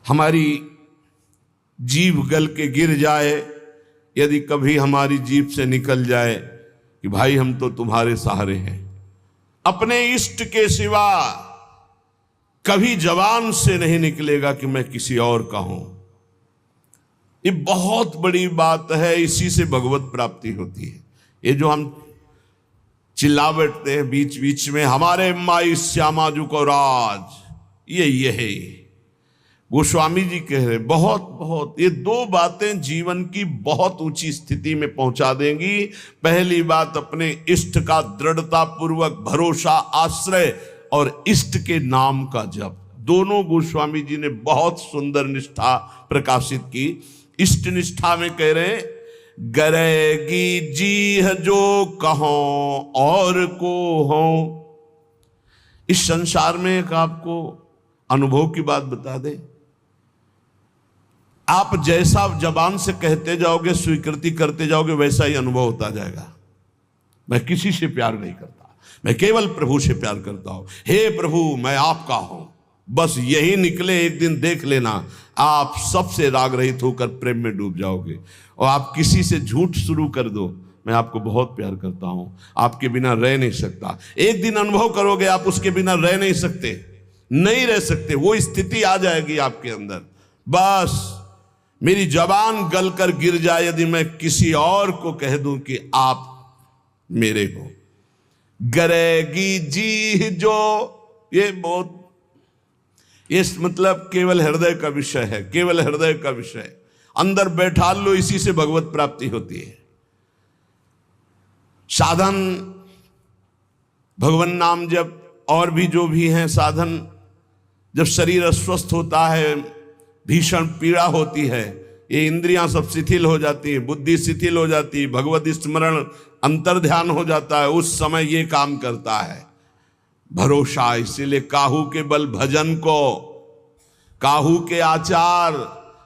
हमारी जीभ गल के गिर जाए, यदि कभी हमारी जीभ से निकल जाए कि भाई हम तो तुम्हारे सहारे हैं, अपने इष्ट के सिवा कभी जबान से नहीं निकलेगा कि मैं किसी और का हूं। ये बहुत बड़ी बात है, इसी से भगवत प्राप्ति होती है। ये जो हम चिल्ला बैठते हैं बीच बीच में, हमारे माई श्यामा जू को राज, ये है गोस्वामी जी कह रहे बहुत बहुत ये दो बातें जीवन की बहुत ऊंची स्थिति में पहुंचा देंगी। पहली बात अपने इष्ट का दृढ़ता पूर्वक भरोसा, आश्रय और इष्ट के नाम का जप। दोनों गोस्वामी जी ने बहुत सुंदर निष्ठा प्रकाशित की। इष्ट निष्ठा में कह रहे गरेगी जीह जो कहो और को हो। इस संसार में एक आपको अनुभव की बात बता दे, आप जैसा जबान से कहते जाओगे, स्वीकृति करते जाओगे, वैसा ही अनुभव होता जाएगा। मैं किसी से प्यार नहीं करता, मैं केवल प्रभु से प्यार करता हूं। हे प्रभु मैं आपका हूं, बस यही निकले, एक दिन देख लेना आप सबसे राग रहित होकर प्रेम में डूब जाओगे। और आप किसी से झूठ शुरू कर दो, मैं आपको बहुत प्यार करता हूं, आपके बिना रह नहीं सकता, एक दिन अनुभव करोगे आप उसके बिना रह नहीं सकते, नहीं रह सकते। वो स्थिति आ जाएगी आपके अंदर। बस मेरी जबान गल कर गिर जाए यदि मैं किसी और को कह दूं कि आप मेरे हो। गरेगी जी जो, ये बहुत, ये मतलब केवल हृदय का विषय है, केवल हृदय का विषय। अंदर बैठा लो, इसी से भगवत प्राप्ति होती है। साधन भगवान नाम जप और भी जो भी हैं साधन, जब शरीर अस्वस्थ होता है, भीषण पीड़ा होती है, ये इंद्रियां सब शिथिल हो जाती है, बुद्धि शिथिल हो जाती है, भगवत स्मरण अंतर ध्यान हो जाता है, उस समय ये काम करता है भरोसा। इसीलिए काहू के बल भजन को, काहू के आचार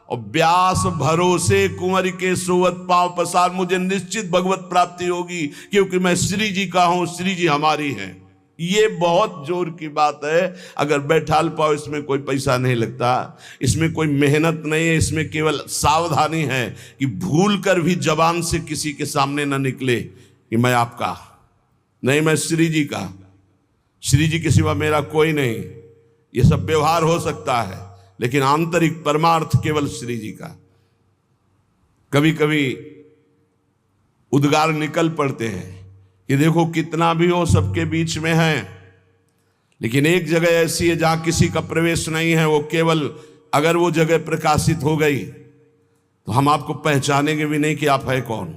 और व्यास भरोसे कुंवर के सोवत पांव पसार। मुझे निश्चित भगवत प्राप्ति होगी क्योंकि मैं श्री जी का हूं, श्री जी हमारी हैं। ये बहुत जोर की बात है। अगर बैठाल पाओ, इसमें कोई पैसा नहीं लगता, इसमें कोई मेहनत नहीं है, इसमें केवल सावधानी है कि भूल कर भी जबान से किसी के सामने ना निकले कि मैं आपका नहीं, मैं श्री जी का, श्री जी के सिवा मेरा कोई नहीं। ये सब व्यवहार हो सकता है लेकिन आंतरिक परमार्थ केवल श्री जी का। कभी कभी उद्गार निकल पड़ते हैं कि देखो कितना भी हो सबके बीच में है, लेकिन एक जगह ऐसी है जहां किसी का प्रवेश नहीं है, वो केवल अगर वो जगह प्रकाशित हो गई तो हम आपको पहचानेंगे भी नहीं कि आप है कौन।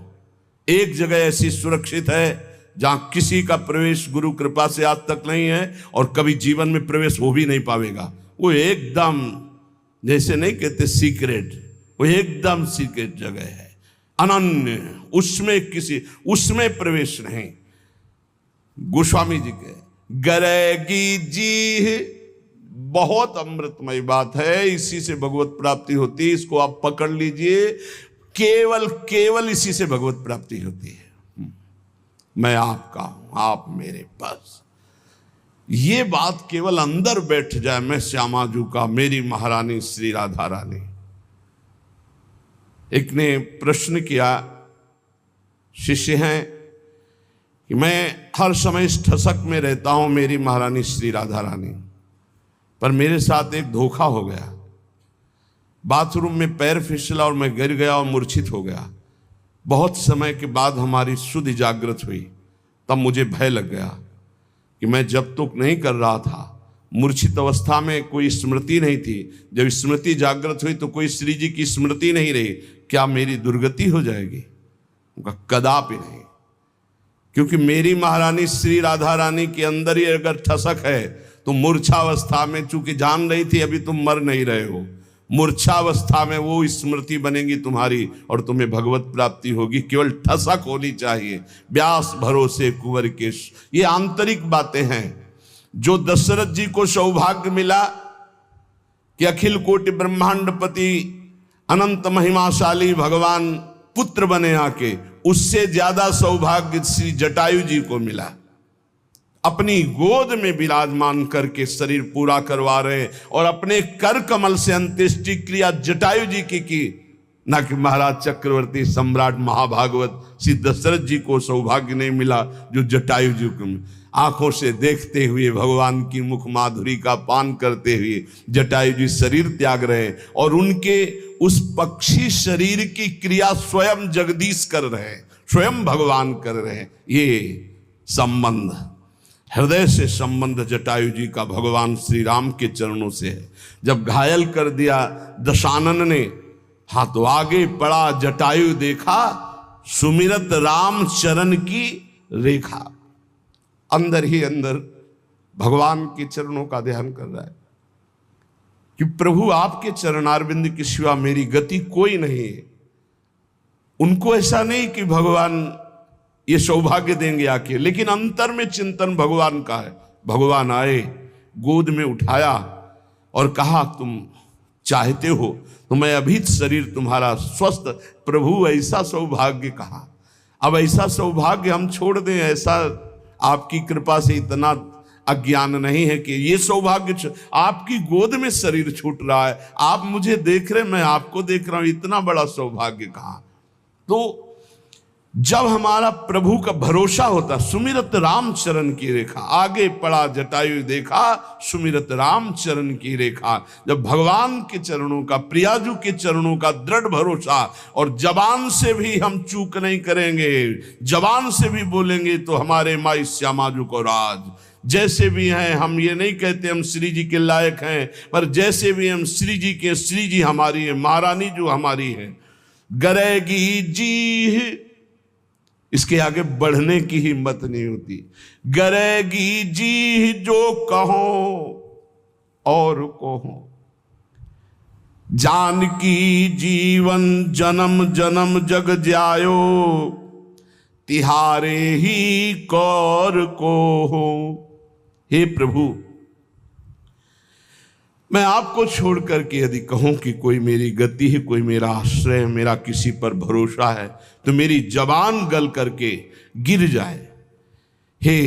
एक जगह ऐसी सुरक्षित है जहां किसी का प्रवेश गुरु कृपा से आज तक नहीं है और कभी जीवन में प्रवेश हो भी नहीं पाएगा। वो एकदम जैसे नहीं कहते सीक्रेट, वो एकदम सीक्रेट जगह है, अनन्य, उसमें प्रवेश नहीं। गोस्वामी जी के गरेगी जी बहुत अमृतमय बात है, इसी से भगवत प्राप्ति होती है। इसको आप पकड़ लीजिए, केवल इसी से भगवत प्राप्ति होती है। मैं आपका हूं, आप मेरे पास। ये बात केवल अंदर बैठ जाए, मैं श्यामा जू का, मेरी महारानी श्री राधा रानी। एक ने प्रश्न किया, शिष्य हैं कि मैं हर समय इस ठसक में रहता हूं मेरी महारानी श्री राधा रानी, पर मेरे साथ एक धोखा हो गया। बाथरूम में पैर फिसला और मैं गिर गया और मूर्छित हो गया। बहुत समय के बाद हमारी शुद्ध जागृत हुई, तब मुझे भय लग गया कि मैं जब तक नहीं कर रहा था, मूर्छित अवस्था में कोई स्मृति नहीं थी, जब स्मृति जागृत हुई तो कोई श्री जी की स्मृति नहीं रही, क्या मेरी दुर्गति हो जाएगी? उनका कदापि नहीं, क्योंकि मेरी महारानी श्री राधा रानी के अंदर ही अगर ठसक है तो मूर्छावस्था में, चूंकि जान रही थी अभी तुम मर नहीं रहे हो, मूर्छावस्था में वो स्मृति बनेगी तुम्हारी और तुम्हें भगवत प्राप्ति होगी। केवल ठसक होनी चाहिए, व्यास भरोसे कुंवर के। ये आंतरिक बातें हैं जो दशरथ जी को सौभाग्य मिला कि अखिल कोटि ब्रह्मांडपति अनंत महिमाशाली भगवान पुत्र बने आके, उससे ज्यादा सौभाग्य श्री जटायु जी को मिला। अपनी गोद में विराजमान करके शरीर पूरा करवा रहे और अपने कर कमल से अंत्येष्टि क्रिया जटायु जी की ना कि महाराज चक्रवर्ती सम्राट महाभागवत श्री दशरथ जी को सौभाग्य नहीं मिला जो जटायु जी को आंखों से देखते हुए भगवान की मुख माधुरी का पान करते हुए जटायु जी शरीर त्याग रहे और उनके उस पक्षी शरीर की क्रिया स्वयं जगदीश कर रहे हैं, स्वयं भगवान कर रहे हैं। ये संबंध, हृदय से संबंध जटायु जी का भगवान श्री राम के चरणों से है। जब घायल कर दिया दशानन ने, हाँ तो आगे पड़ा जटायु देखा सुमिरत राम चरण की रेखा। अंदर ही अंदर भगवान के चरणों का ध्यान कर रहा है कि प्रभु आपके चरणारविंद के सिवा मेरी गति कोई नहीं है। उनको ऐसा नहीं कि भगवान ये सौभाग्य देंगे आके, लेकिन अंतर में चिंतन भगवान का है। भगवान आए, गोद में उठाया और कहा तुम चाहते हो तो मैं अभी शरीर तुम्हारा स्वस्थ। प्रभु ऐसा सौभाग्य कहा, अब ऐसा सौभाग्य हम छोड़ दें? ऐसा आपकी कृपा से इतना अज्ञान नहीं है कि ये सौभाग्य आपकी गोद में शरीर छूट रहा है, आप मुझे देख रहे, मैं आपको देख रहा हूं, इतना बड़ा सौभाग्य कहां? तो जब हमारा प्रभु का भरोसा होता, सुमिरत राम चरण की रेखा, आगे पड़ा जटायु देखा सुमिरत राम चरण की रेखा। जब भगवान के चरणों का, प्रियाजू के चरणों का दृढ़ भरोसा, और जबान से भी हम चूक नहीं करेंगे, जबान से भी बोलेंगे तो हमारे माई श्यामाजू को राज। जैसे भी हैं, हम ये नहीं कहते हम श्री जी के लायक हैं, पर जैसे भी हम श्री जी के, श्री जी हमारी है, महारानी जो हमारी है। गरेगी जी, इसके आगे बढ़ने की हिम्मत नहीं होती। गरेगी जी जो कहो और कहो, जानकी जीवन जन्म जन्म जग जायो, तिहारे ही कौर को हो। हे प्रभु, मैं आपको छोड़ करके यदि कहूं कि कोई मेरी गति है, कोई मेरा आश्रय है, मेरा किसी पर भरोसा है, तो मेरी जबान गल करके गिर जाए। हे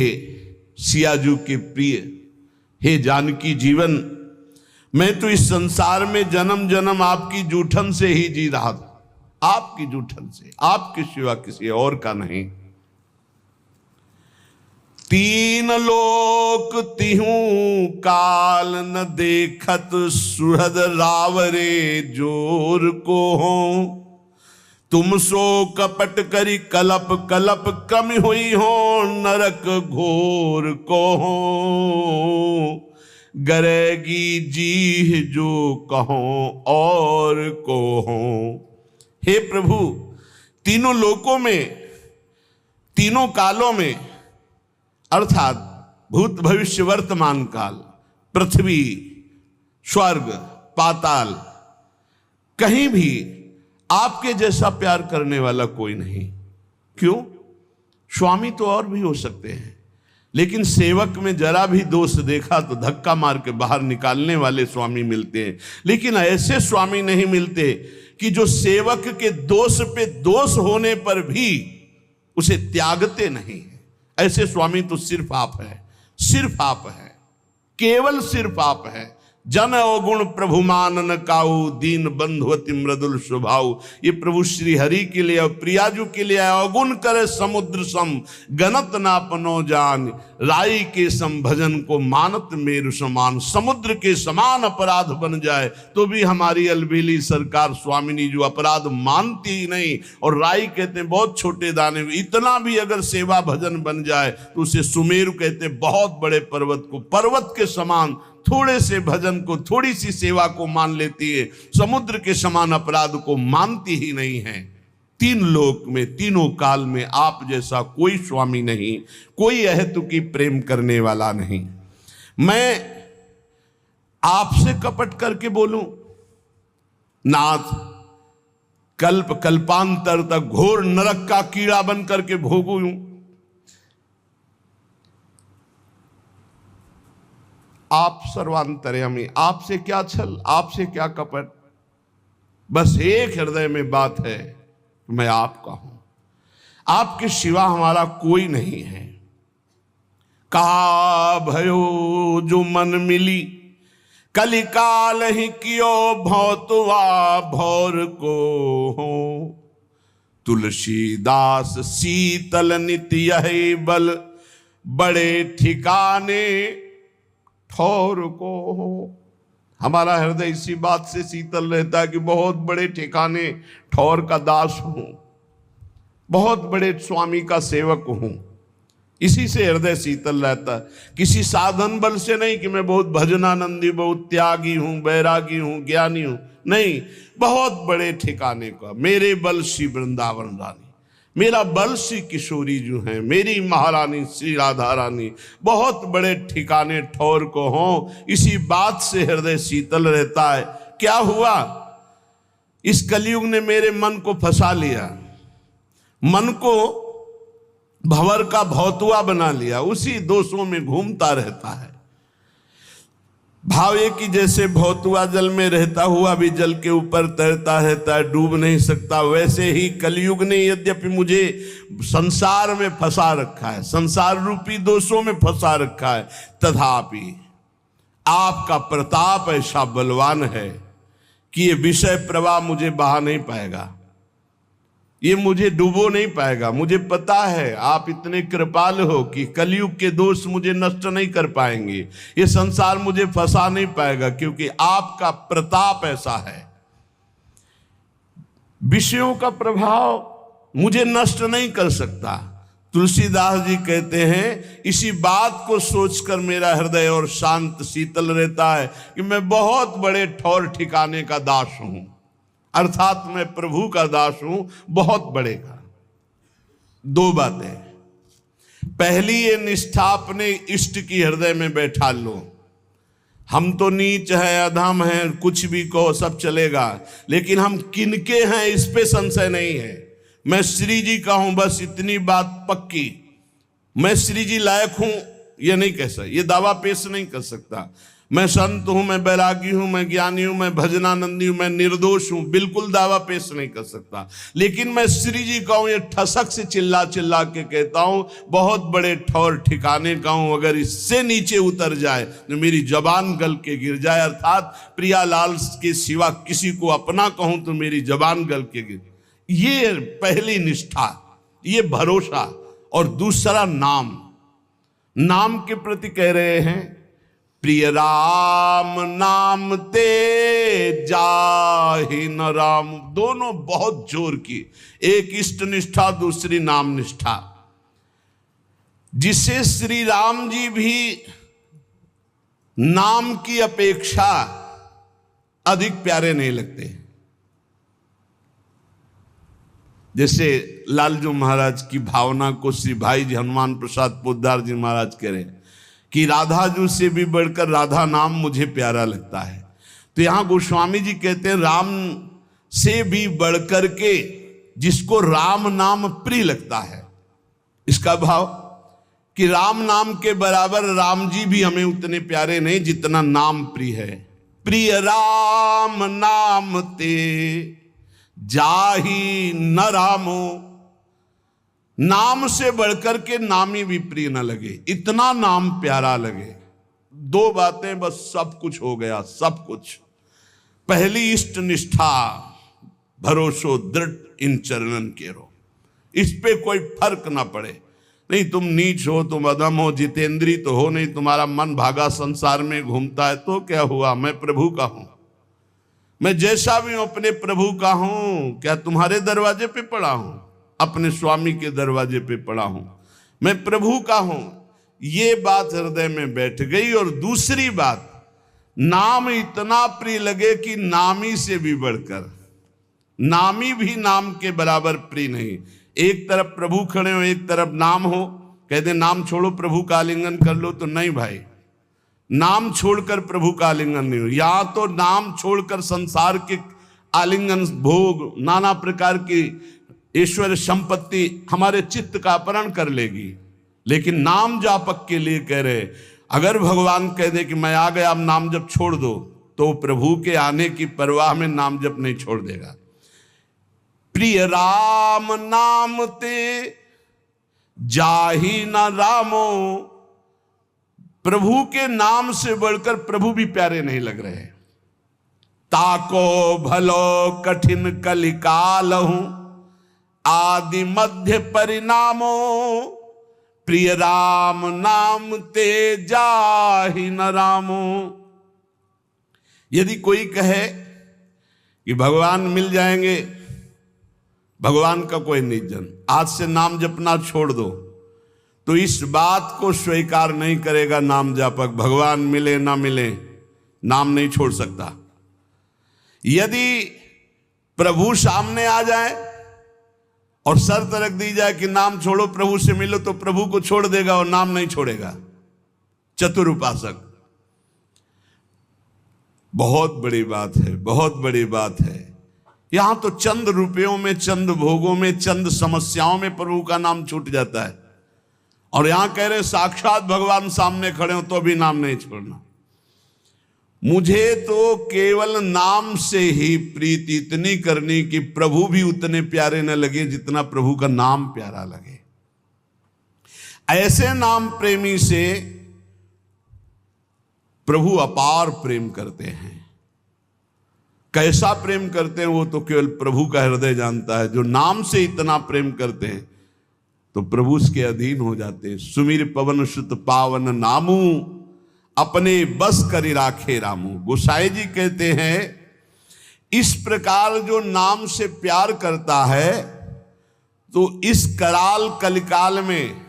सियाजू के प्रिय, हे जानकी जीवन, मैं तो इस संसार में जन्म जन्म आपकी जूठन से ही जी रहा था, आपकी जूठन से, आपके सिवा किसी और का नहीं। तीन लोक तिहूं काल न देखत, सुहृद रावरे जोर को हो। तुम सो कपट करी कलप कलप, कम हुई हो नरक घोर को हो। गरेगी जी जो कहो और को हो। हे प्रभु, तीनों लोकों में, तीनों कालों में, अर्थात भूत भविष्य वर्तमान काल, पृथ्वी, स्वर्ग, पाताल, कहीं भी आपके जैसा प्यार करने वाला कोई नहीं। क्यों? स्वामी तो और भी हो सकते हैं, लेकिन सेवक में जरा भी दोष देखा तो धक्का मार के बाहर निकालने वाले स्वामी मिलते हैं। लेकिन ऐसे स्वामी नहीं मिलते कि जो सेवक के दोष पे दोष होने पर भी उसे त्यागते नहीं। ऐसे स्वामी तो सिर्फ आप है, सिर्फ आप है, केवल सिर्फ आप है। जन अवगुण प्रभु मानन काऊ, दीन बंधु अति मृदुल स्वभाव। ये प्रभु श्री हरि के लिए और प्रियाजू के लिए अवगुण करे समुद्र सम, गनत नापनो जान। राई के सम भजन को मानत मेरु समान। समुद्र के समान अपराध बन जाए तो भी हमारी अलबेली सरकार स्वामिनी जो अपराध मानती ही नहीं, और राई कहते हैं बहुत छोटे दाने, इतना भी अगर सेवा भजन बन जाए तो उसे सुमेरु कहते हैं, बहुत बड़े पर्वत को। पर्वत के समान थोड़े से भजन को, थोड़ी सी सेवा को मान लेती है, समुद्र के समान अपराध को मानती ही नहीं है। तीन लोक में, तीनों काल में आप जैसा कोई स्वामी नहीं, कोई अहेतुकी प्रेम करने वाला नहीं। मैं आपसे कपट करके बोलूं, नाथ कल्प कल्पांतर तक घोर नरक का कीड़ा बन करके भोगूं, आप सर्वांतर्यामी, आपसे क्या छल, आपसे क्या कपट। बस एक हृदय में बात है, मैं आपका हूं, आपके सिवा हमारा कोई नहीं है। का भयो जो मन मिली, कलिकाल ही कियो भौतुआ भौर को हो। तुलसीदास शीतल नित्य यही बल, बड़े ठिकाने ठौर को हो। हमारा हृदय इसी बात से शीतल रहता है कि बहुत बड़े ठिकाने ठौर का दास हूं, बहुत बड़े स्वामी का सेवक हूं। इसी से हृदय शीतल रहता है, किसी साधन बल से नहीं कि मैं बहुत भजनानंदी, बहुत त्यागी हूं, बैरागी हूं, ज्ञानी हूं, नहीं, बहुत बड़े ठिकाने का। मेरे बल श्री वृंदावन रानी, मेरा बल श्री किशोरी जो है, मेरी महारानी श्री राधा रानी, बहुत बड़े ठिकाने ठौर को हो। इसी बात से हृदय शीतल रहता है। क्या हुआ, इस कलयुग ने मेरे मन को फंसा लिया, मन को भंवर का भौतुआ बना लिया, उसी दोषों में घूमता रहता है। भाव ये कि जैसे भौतुआ जल में रहता हुआ भी जल के ऊपर तैरता रहता है, डूब नहीं सकता, वैसे ही कलयुग ने यद्यपि मुझे संसार में फंसा रखा है, संसार रूपी दोषों में फंसा रखा है, तथापि आपका प्रताप ऐसा बलवान है कि ये विषय प्रवाह मुझे बहा नहीं पाएगा, ये मुझे डूबो नहीं पाएगा। मुझे पता है आप इतने कृपाल हो कि कलयुग के दोष मुझे नष्ट नहीं कर पाएंगे, ये संसार मुझे फंसा नहीं पाएगा, क्योंकि आपका प्रताप ऐसा है। विषयों का प्रभाव मुझे नष्ट नहीं कर सकता। तुलसीदास जी कहते हैं, इसी बात को सोचकर मेरा हृदय और शांत शीतल रहता है कि मैं बहुत बड़े ठौर ठिकाने का दास हूं, अर्थात मैं प्रभु का दास हूं, बहुत बड़े का। दो बातें, पहली ये निष्ठा अपने इष्ट की हृदय में बैठा लो। हम तो नीच है, अधम है, कुछ भी कहो सब चलेगा, लेकिन हम किनके हैं इस पे संशय नहीं है। मैं श्री जी का हूं, बस इतनी बात पक्की। मैं श्री जी लायक हूं ये नहीं कह सकता, ये दावा पेश नहीं कर सकता। मैं संत हूं, मैं बैरागी हूं, मैं ज्ञानी हूं, मैं भजनानंदी हूं, मैं निर्दोष हूं, बिल्कुल दावा पेश नहीं कर सकता। लेकिन मैं श्री जी का हूं, ये ठसक से चिल्ला चिल्ला के कहता हूं, बहुत बड़े ठौर ठिकाने का हूं। अगर इससे नीचे उतर जाए तो मेरी जबान गल के गिर जाए, अर्थात प्रियालाल के सिवा किसी को अपना कहूं तो मेरी जबान गल के गिर। ये पहली निष्ठा, ये भरोसा। और दूसरा नाम, नाम के प्रति कह रहे हैं, प्रिय राम नाम ते जाहि न राम। दोनों बहुत जोर की, एक इष्ट निष्ठा, दूसरी नाम निष्ठा, जिसे श्री राम जी भी नाम की अपेक्षा अधिक प्यारे नहीं लगते। जैसे लालजू महाराज की भावना को श्री भाई जी हनुमान प्रसाद पोद्दार जी महाराज कह रहे हैं कि राधा जू से भी बढ़कर राधा नाम मुझे प्यारा लगता है। तो यहां गोस्वामी जी कहते हैं, राम से भी बढ़कर के जिसको राम नाम प्रिय लगता है। इसका भाव कि राम नाम के बराबर राम जी भी हमें उतने प्यारे नहीं जितना नाम प्रिय है। प्रिय राम नाम ते जाहि न रामो, नाम से बढ़कर के नामी भी प्रिय न लगे, इतना नाम प्यारा लगे। दो बातें बस सब कुछ हो गया, सब कुछ। पहली इष्ट निष्ठा, भरोसो दृढ़ इन चरणन केरो, इस पे कोई फर्क ना पड़े। नहीं तुम नीच हो, तुम अधम हो, जितेंद्री तो हो नहीं, तुम्हारा मन भागा संसार में घूमता है, तो क्या हुआ, मैं प्रभु का हूं। मैं जैसा भी हूं अपने प्रभु का हूं। क्या तुम्हारे दरवाजे पे पड़ा हूं? अपने स्वामी के दरवाजे पे पड़ा हूं, मैं प्रभु का हूं। ये बात हृदय में बैठ गई। और दूसरी बात, नाम इतना प्रिय लगे कि नामी से भी बढ़कर, नामी भी नाम के बराबर प्रिय नहीं। एक तरफ प्रभु खड़े हो, एक तरफ नाम हो, कहते नाम छोड़ो प्रभु का आलिंगन कर लो, तो नहीं भाई, नाम छोड़कर प्रभु का आलिंगन नहीं हो। या तो नाम छोड़कर संसार के आलिंगन, भोग, नाना प्रकार की ईश्वर संपत्ति हमारे चित्त का अपहरण कर लेगी। लेकिन नाम जापक के लिए कह रहे, अगर भगवान कह दे कि मैं आ गया, अब नाम जप छोड़ दो, तो प्रभु के आने की परवाह में नाम जप नहीं छोड़ देगा। प्रिय राम नाम ते जाहि न रामो, प्रभु के नाम से बढ़कर प्रभु भी प्यारे नहीं लग रहे। ताको भलो कठिन कलिकाल हूं, आदि मध्य परिणामो, प्रिय राम नाम ते जाहि न रामो। यदि कोई कहे कि भगवान मिल जाएंगे, भगवान का कोई निजन, आज से नाम जपना छोड़ दो, तो इस बात को स्वीकार नहीं करेगा नाम जापक। भगवान मिले ना मिले, नाम नहीं छोड़ सकता। यदि प्रभु सामने आ जाए और शर्त रख दी जाए कि नाम छोड़ो प्रभु से मिलो, तो प्रभु को छोड़ देगा और नाम नहीं छोड़ेगा। चतुर उपासक। बहुत बड़ी बात है, बहुत बड़ी बात है। यहां तो चंद रुपयों में, चंद भोगों में, चंद समस्याओं में प्रभु का नाम छूट जाता है, और यहां कह रहे साक्षात भगवान सामने खड़े हो तो भी नाम नहीं छोड़ना। मुझे तो केवल नाम से ही प्रीति इतनी करनी कि प्रभु भी उतने प्यारे न लगे जितना प्रभु का नाम प्यारा लगे। ऐसे नाम प्रेमी से प्रभु अपार प्रेम करते हैं। कैसा प्रेम करते हैं वो तो केवल प्रभु का हृदय जानता है। जो नाम से इतना प्रेम करते हैं तो प्रभु उसके अधीन हो जाते हैं। सुमिर पवन सुत पावन नामू, अपने बस करि राखे रामू। गोसाई जी कहते हैं इस प्रकार जो नाम से प्यार करता है तो इस कराल कलिकाल में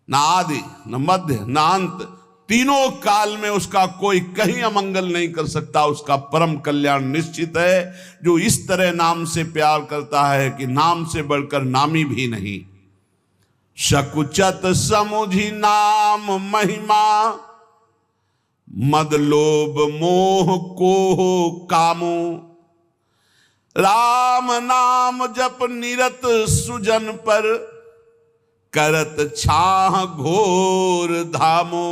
न आदि न मध्य न अंत, तीनों काल में उसका कोई कहीं अमंगल नहीं कर सकता। उसका परम कल्याण निश्चित है। जो इस तरह नाम से प्यार करता है कि नाम से बढ़कर नामी भी नहीं। सकुचत समुझी नाम महिमा, मद लोभ मोह को कामो। राम नाम जप निरत सुजन पर, करत छाह घोर धामो।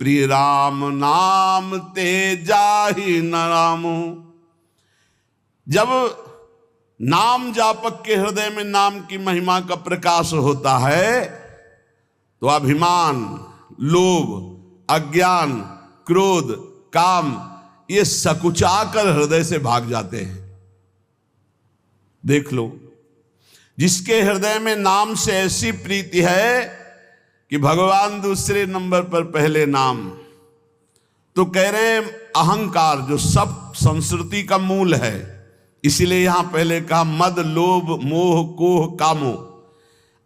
प्रिय राम नाम ते जाहि न रामो। जब नाम जापक के हृदय में नाम की महिमा का प्रकाश होता है तो अभिमान, लोभ, अज्ञान, क्रोध, काम ये सकुचाकर हृदय से भाग जाते हैं। देख लो, जिसके हृदय में नाम से ऐसी प्रीति है कि भगवान दूसरे नंबर पर पहले नाम, तो कह रहे हैं अहंकार जो सब संस्कृति का मूल है, इसीलिए यहां पहले कहा मद लोभ मोह कोह कामो।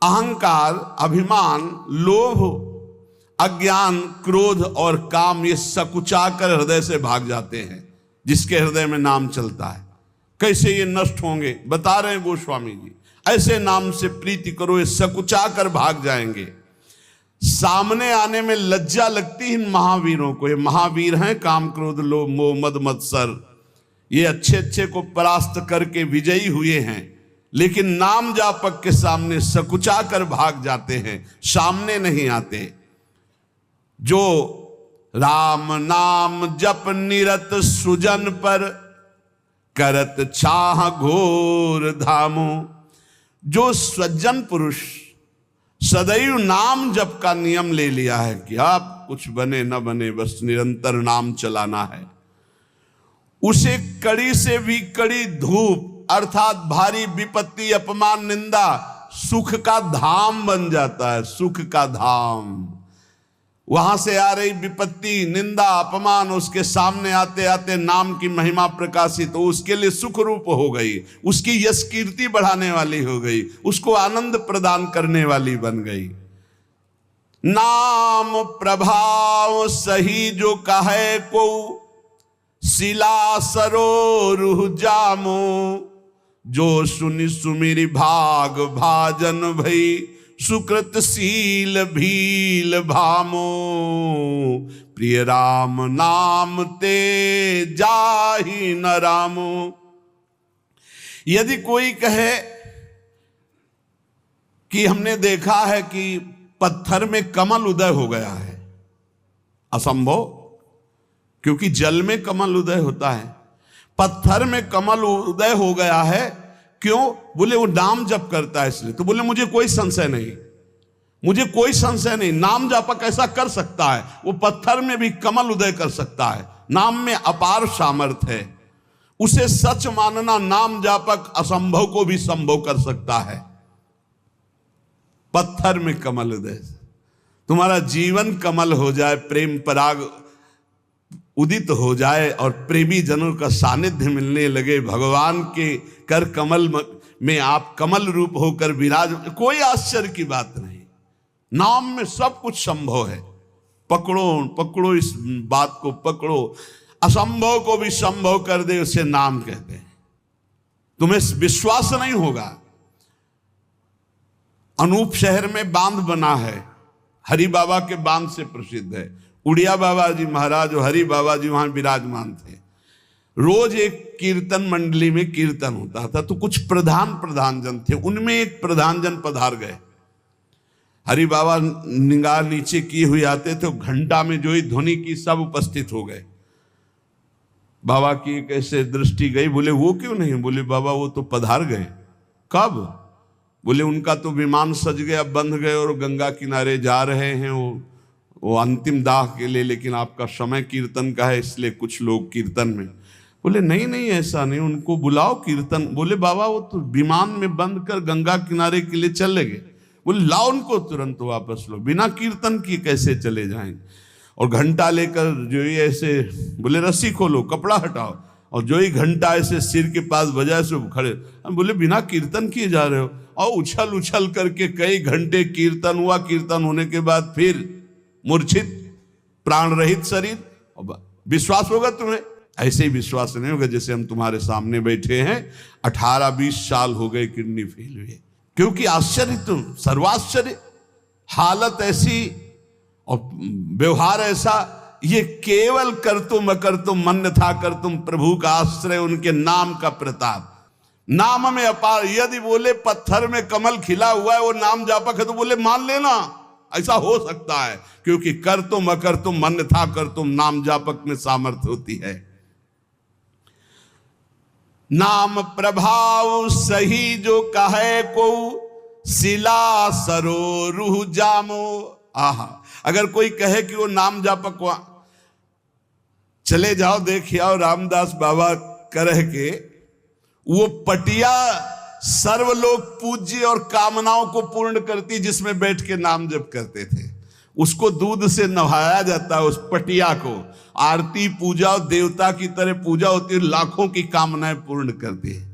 अहंकार, अभिमान, लोभ, अज्ञान, क्रोध और काम ये सकुचाकर हृदय से भाग जाते हैं। जिसके हृदय में नाम चलता है कैसे ये नष्ट होंगे, बता रहे हैं गोस्वामी जी। ऐसे नाम से प्रीति करो, ये सकुचा कर भाग जाएंगे। सामने आने में लज्जा लगती है इन महावीरों को। ये महावीर हैं, काम क्रोध लोभ मोह मद मत्सर, ये अच्छे अच्छे को परास्त करके विजयी हुए हैं, लेकिन नाम जापक के सामने सकुचा कर भाग जाते हैं, सामने नहीं आते। जो राम नाम जप निरत सुजन पर, करत छाह घोर धामो। जो सज्जन पुरुष सदैव नाम जप का नियम ले लिया है कि आप कुछ बने न बने बस निरंतर नाम चलाना है, उसे कड़ी से भी कड़ी धूप अर्थात भारी विपत्ति, अपमान, निंदा सुख का धाम बन जाता है। सुख का धाम। वहां से आ रही विपत्ति, निंदा, अपमान उसके सामने आते आते नाम की महिमा प्रकाशित तो उसके लिए सुख रूप हो गई, उसकी यश कीर्ति बढ़ाने वाली हो गई, उसको आनंद प्रदान करने वाली बन गई। नाम प्रभाव सही जो कहे को, शिला सरोरुह जामो। जो सुनि सुमिरि भाग भाजन भई, सुकृत शील भील भामो। प्रिय राम नाम ते जाहि न रामो। यदि कोई कहे कि हमने देखा है कि पत्थर में कमल उदय हो गया है, असंभव, क्योंकि जल में कमल उदय होता है। पत्थर में कमल उदय हो गया है, क्यों? बोले वो नाम जप करता है इसलिए। तो बोले मुझे कोई संशय नहीं, मुझे कोई संशय नहीं, नाम जापक ऐसा कर सकता है। वो पत्थर में भी कमल उदय कर सकता है। नाम में अपार सामर्थ्य है। उसे सच मानना, नाम जापक असंभव को भी संभव कर सकता है। पत्थर में कमल उदय, तुम्हारा जीवन कमल हो जाए, प्रेम पराग उदित हो जाए और प्रेमी जनों का सानिध्य मिलने लगे, भगवान के कर कमल में आप कमल रूप होकर विराज, कोई आश्चर्य की बात नहीं। नाम में सब कुछ संभव है। पकड़ो पकड़ो, इस बात को पकड़ो। असंभव को भी संभव कर दे, उसे नाम कहते हैं। तुम्हें विश्वास नहीं होगा। अनूप शहर में बांध बना है, हरि बाबा के बांध से प्रसिद्ध है। उड़िया बाबा जी महाराज और हरि बाबा जी वहां विराजमान थे। रोज एक कीर्तन मंडली में कीर्तन होता था, तो कुछ प्रधान जन थे, उनमें एक प्रधान जन पधार गए। हरि बाबा निगाह नीचे किए हुए आते थे, घंटा में जो ही ध्वनि की सब उपस्थित हो गए। बाबा की कैसे दृष्टि गई, बोले वो क्यों नहीं? बोले बाबा वो तो पधार गए। कब? बोले उनका तो विमान सज गया, बंध गए और गंगा किनारे जा रहे हैं वो अंतिम दाह के लिए, लेकिन आपका समय कीर्तन का है इसलिए कुछ लोग कीर्तन में। बोले नहीं नहीं ऐसा नहीं, उनको बुलाओ कीर्तन। बोले बाबा वो तो विमान में बंद कर गंगा किनारे के लिए चले गए। बोले लाओ उनको तुरंत वापस लो, बिना कीर्तन की कैसे चले जाएंगे? और घंटा लेकर जो ही ऐसे, बोले रस्सी खोलो, कपड़ा हटाओ, और जो ही घंटा ऐसे सिर के पास बजाय से खड़े। बोले बिना कीर्तन किए जा रहे हो? और उछल उछल करके कई घंटे कीर्तन हुआ। कीर्तन होने के बाद फिर मूर्छित, प्राण रहित शरीर। विश्वास होगा तुम्हें? ऐसे ही विश्वास नहीं होगा जैसे हम तुम्हारे सामने बैठे हैं, 18-20 साल हो गए किडनी फेल हुए। क्योंकि आश्चर्य, तुम सर्वाश्चर्य, हालत ऐसी और व्यवहार ऐसा। ये केवल कर तुम अकर तुम मन था कर तुम, प्रभु का आश्रय, उनके नाम का प्रताप। नाम में अपार। यदि बोले पत्थर में कमल खिला हुआ है, वो नाम जापक है, तो बोले मान लेना, ऐसा हो सकता है। क्योंकि कर तुम अकर तुम, मन था कर तुम, नाम जापक में सामर्थ्य होती है। नाम प्रभाव सही जो कहे को, सिला सरो रूह जामो। आहा, अगर कोई कहे कि वो नाम जापक, चले जाओ देखिए आओ, रामदास बाबा करह के वो पटिया सर्वलोक पूज्य और कामनाओं को पूर्ण करती, जिसमें बैठ के नाम जप करते थे। उसको दूध से नहाया जाता है, उस पटिया को। आरती पूजा देवता की तरह पूजा होती है, लाखों की कामनाएं पूर्ण करती है।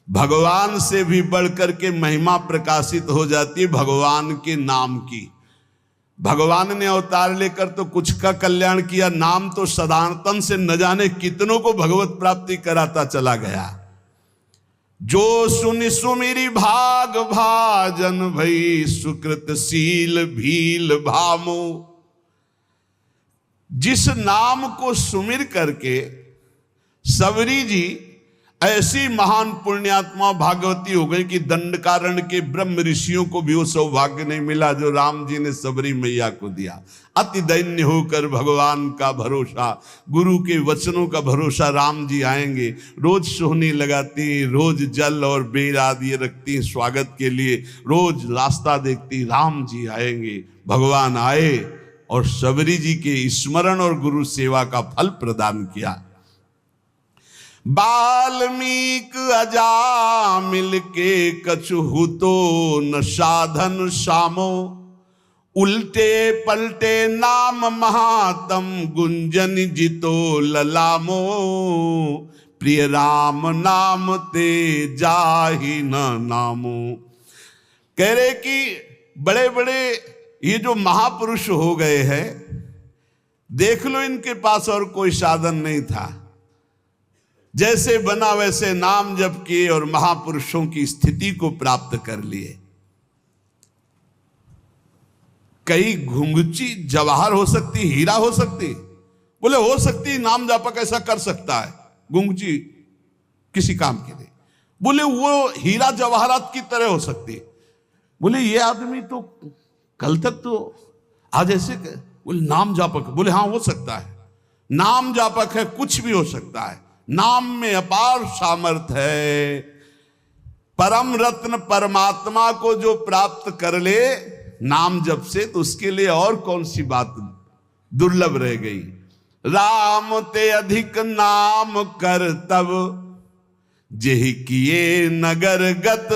भगवान से भी बढ़कर के महिमा प्रकाशित हो जाती है भगवान के नाम की। भगवान ने अवतार लेकर तो कुछ का कल्याण किया, नाम तो सदातन से न जाने कितनों को भगवत प्राप्ति कराता चला गया। जो सुनि सुमिरी भाग भाजन भई, सुकृत सील भील भामो। जिस नाम को सुमिर करके सबरी जी ऐसी महान पुण्यात्मा भागवती हो गई कि दंडकारण्य के ब्रह्म ऋषियों को भी वो सौभाग्य नहीं मिला जो राम जी ने सबरी मैया को दिया। अति दैन्य होकर भगवान का भरोसा, गुरु के वचनों का भरोसा, राम जी आएंगे। रोज सोहनी लगाती, रोज जल और बेर आदि रखती स्वागत के लिए, रोज रास्ता देखती, राम जी आएंगे। भगवान आए और सबरी जी के स्मरण और गुरु सेवा का फल प्रदान किया। बाल्मीक अजा मिलके कछु तो न साधन सामो, उल्टे पलटे नाम महातम गुंजन जितो ललामो। प्रिय राम नाम ते जाहि न नामो। कह रहे कि बड़े बड़े ये जो महापुरुष हो गए हैं, देख लो इनके पास और कोई साधन नहीं था, जैसे बना वैसे नाम जप किए और महापुरुषों की स्थिति को प्राप्त कर लिए। कई घुंघची जवाहर हो सकती, हीरा हो सकती, बोले हो सकती, नाम जापक ऐसा कर सकता है घुंघची किसी काम के लिए। बोले वो हीरा जवाहरात की तरह हो सकती। बोले ये आदमी तो कल तक तो आज ऐसे, बोले नाम जापक, बोले हाँ हो सकता है, नाम जापक है, कुछ भी हो सकता है। नाम में अपार सामर्थ्य है। परम रत्न परमात्मा को जो प्राप्त कर ले, नाम जप से, तो उसके लिए और कौन सी बात दुर्लभ रह गई। राम ते अधिक नाम कर तब, जेहि किए नगर गत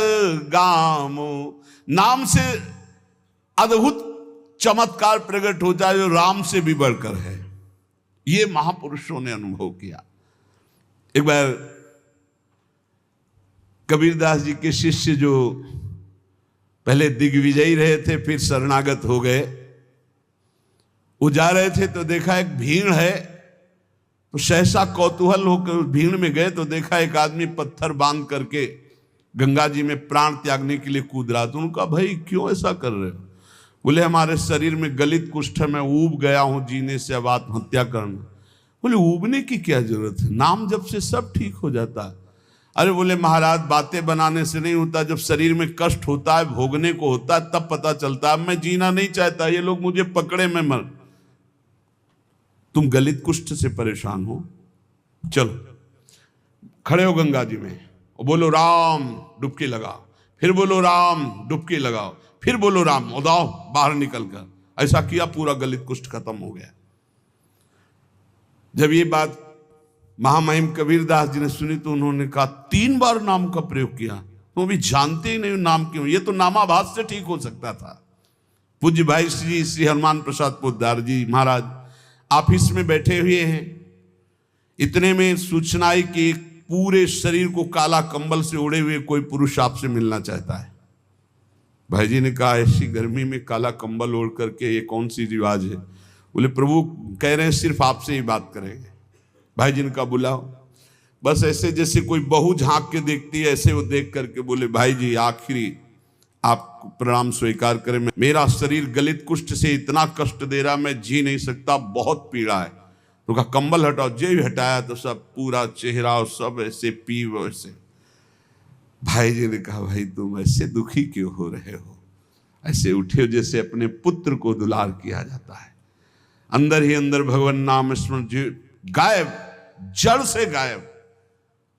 गामो। नाम से अद्भुत चमत्कार प्रकट हो जाए जो राम से भी बढ़कर है, ये महापुरुषों ने अनुभव किया। एक बार कबीरदास जी के शिष्य जो पहले दिग्विजयी रहे थे फिर शरणागत हो गए, वो जा रहे थे तो देखा एक भीड़ है, तो सहसा कौतूहल होकर भीड़ में गए तो देखा एक आदमी पत्थर बांध करके गंगा जी में प्राण त्यागने के लिए कूद रहा। तो उनका भाई क्यों ऐसा कर रहे हो? बोले हमारे शरीर में गलित कुष्ठ है, मैं ऊब गया हूं जीने से, अब आत्महत्या करना। बोले ऊबने की क्या जरूरत है, नाम जब से सब ठीक हो जाता है। अरे बोले महाराज बातें बनाने से नहीं होता, जब शरीर में कष्ट होता है, भोगने को होता है, तब पता चलता है। मैं जीना नहीं चाहता, ये लोग मुझे पकड़े मैं मर। तुम गलित कुष्ठ से परेशान हो, चलो खड़े हो गंगा जी में और बोलो राम, डुबकी लगाओ, फिर बोलो राम, डुबकी लगाओ, फिर बोलो राम, उदाओ बाहर निकलकर। ऐसा किया, पूरा गलित कुष्ठ खत्म हो गया। जब ये बात महामहिम कबीरदास जी ने सुनी तो उन्होंने कहा 3 बार नाम का प्रयोग किया, तुम अभी जानते ही नहीं नाम क्यों, ये तो नामाभास से ठीक हो सकता था। पूज्य भाई श्री हनुमान प्रसाद पोद्दार जी महाराज ऑफिस में बैठे हुए हैं, इतने में सूचना आई कि पूरे शरीर को काला कंबल से ओढ़े हुए कोई पुरुष आपसे मिलना चाहता है। भाई जी ने कहा ऐसी गर्मी में काला कंबल ओढ़ करके ये कौन सी रिवाज है? बोले प्रभु कह रहे हैं सिर्फ आपसे ही बात करेंगे। भाई जी ने कहा बुलाओ। बस ऐसे जैसे कोई बहू झांक के देखती है ऐसे वो देख करके बोले भाई जी आखिरी आप प्रणाम स्वीकार करें, मेरा शरीर गलित कुष्ठ से इतना कष्ट दे रहा, मैं जी नहीं सकता, बहुत पीड़ा है। तो कहा कंबल हटाओ। जो ही हटाया तो सब पूरा चेहरा और सब ऐसे पी वैसे। भाई जी ने कहा भाई तुम ऐसे दुखी क्यों हो रहे हो? ऐसे उठे हो जैसे अपने पुत्र को दुलार किया जाता है। अंदर ही अंदर भगवान नाम स्मरण गायब, जड़ से गायब।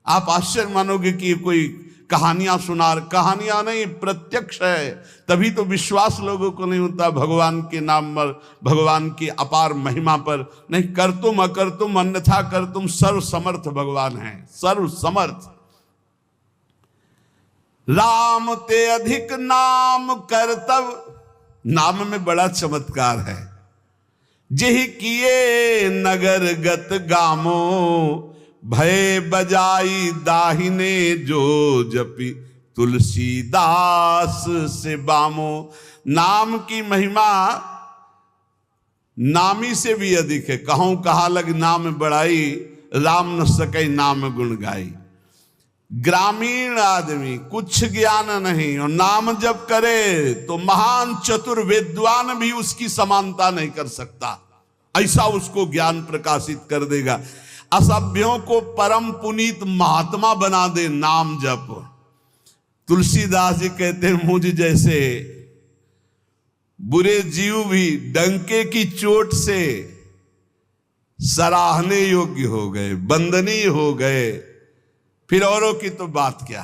आप आश्चर्य मानोगे कि कोई कहानियां सुना, कहानियां नहीं प्रत्यक्ष है। तभी तो विश्वास लोगों को नहीं होता भगवान के नाम पर, भगवान की अपार महिमा पर। नहीं कर तुम अकर तुम अन्यथा कर तुम, सर्व समर्थ भगवान है, सर्व समर्थ। राम ते अधिक नाम कर तब, नाम में बड़ा चमत्कार है। जेहि किए नगर गत गामो, भय बजाई दाहिने जो जपी तुलसीदास से बामो। नाम की महिमा नामी से भी अधिक है। कहूं कहा लग नाम बढ़ाई, राम न सके नाम गुण गाई। ग्रामीण आदमी कुछ ज्ञान नहीं और नाम जब करे तो महान चतुर विद्वान भी उसकी समानता नहीं कर सकता, ऐसा उसको ज्ञान प्रकाशित कर देगा। असभ्यों को परम पुनीत महात्मा बना दे नाम जप। तुलसीदास जी कहते हैं मुझ जैसे बुरे जीव भी डंके की चोट से सराहने योग्य हो गए, वंदनीय हो गए, फिर औरों की तो बात क्या।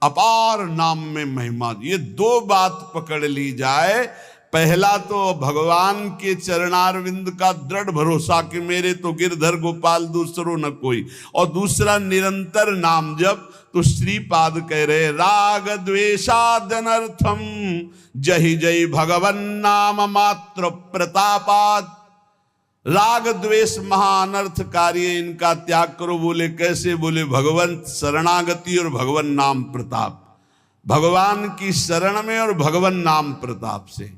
अपार नाम में महिमा। ये 2 बात पकड़ ली जाए, पहला तो भगवान के चरणारविंद का दृढ़ भरोसा कि मेरे तो गिरधर गोपाल दूसरो न कोई, और दूसरा निरंतर नाम जप। तो श्रीपाद कह रहे राग द्वेषादनर्थम जहि जय भगवन नाम मात्र प्रतापात। राग द्वेष महाअनर्थकारी है, इनका त्याग करो। बोले कैसे? बोले भगवंत शरणागति और भगवन नाम प्रताप, भगवान की शरण में और भगवन नाम प्रताप से।